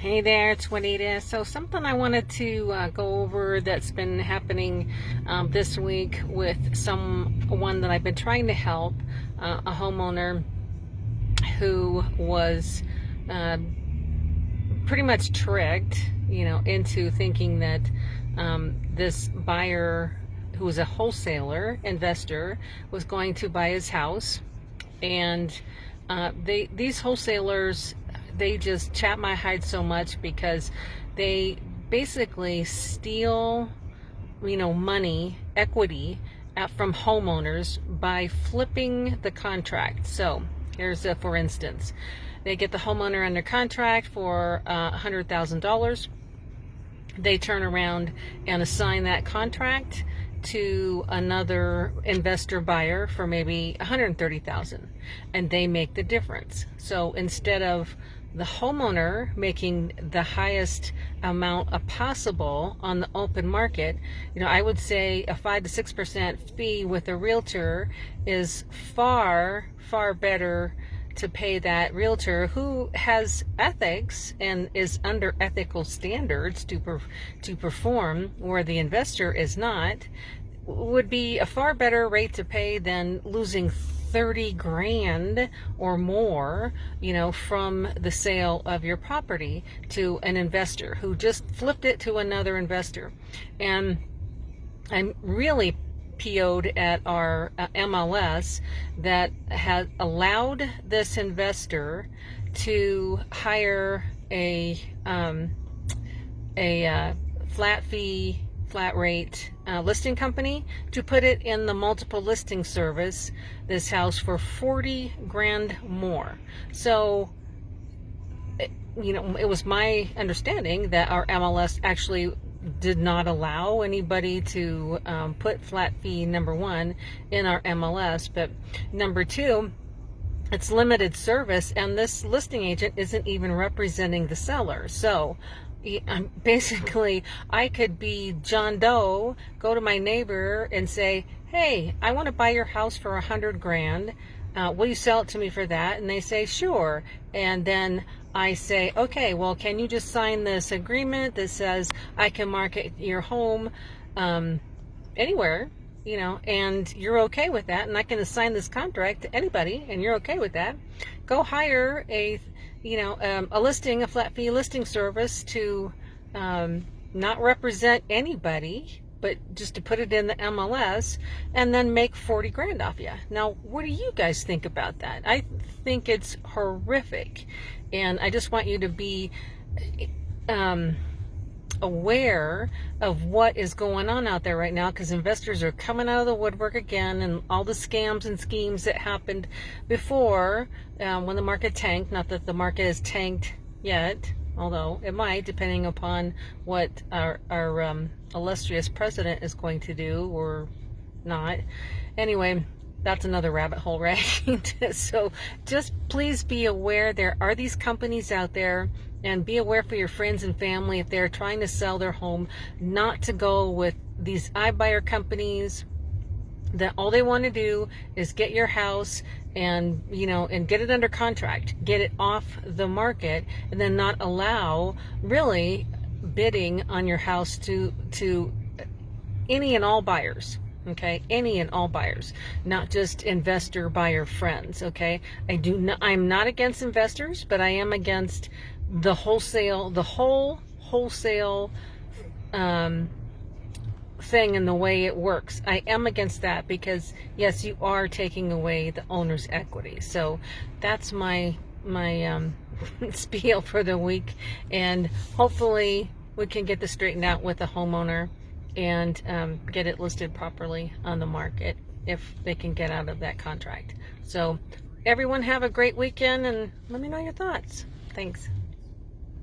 Hey there, it's Juanita. So something I wanted to go over that's been happening this week with someone that I've been trying to help, a homeowner who was pretty much tricked, into thinking that this buyer, who was a wholesaler investor, was going to buy his house. And these wholesalers, they just chap my hide so much because they basically steal, money, equity from homeowners by flipping the contract. So here's a for instance. They get the homeowner under contract for $100,000. They turn around and assign that contract to another investor buyer for maybe $130,000, and they make the difference. So instead of the homeowner making the highest amount possible on the open market, I would say a 5 to 6% fee with a realtor is far better to pay that realtor who has ethics and is under ethical standards to perform, where the investor is not. Would be a far better rate to pay than losing 30 grand or more, from the sale of your property to an investor who just flipped it to another investor. And I'm really PO'd at our MLS that has allowed this investor to hire a flat rate listing company to put it in the multiple listing service, this house, for 40 grand more. So it was my understanding that our MLS actually did not allow anybody to put flat fee, number one, in our MLS, but number two, it's limited service, and this listing agent isn't even representing the seller. So basically, I could be John Doe, go to my neighbor and say, hey, I want to buy your house for 100 grand. Will you sell it to me for that? And they say, sure. And then I say, okay, well, can you just sign this agreement that says I can market your home anywhere, and you're okay with that, and I can assign this contract to anybody, and you're okay with that. Go hire a flat fee listing service to not represent anybody, but just to put it in the MLS, and then make 40 grand off you. Now, what do you guys think about that? I think it's horrific, and I just want you to be aware of what is going on out there right now, because investors are coming out of the woodwork again, and all the scams and schemes that happened before when the market tanked. Not that the market has tanked yet, although it might, depending upon what our illustrious president is going to do or not. Anyway, that's another rabbit hole, right? So just please be aware there are these companies out there, and be aware for your friends and family, if they're trying to sell their home, not to go with these iBuyer companies that all they want to do is get your house and and get it under contract, get it off the market, and then not allow really bidding on your house to any and all buyers. Okay, any and all buyers, not just investor buyer friends. Okay, I'm not against investors, but I am against the whole wholesale thing and the way it works. I am against that because yes, you are taking away the owner's equity. So that's my spiel for the week, and hopefully we can get this straightened out with the homeowner and get it listed properly on the market if they can get out of that contract. So everyone have a great weekend, and let me know your thoughts. Thanks.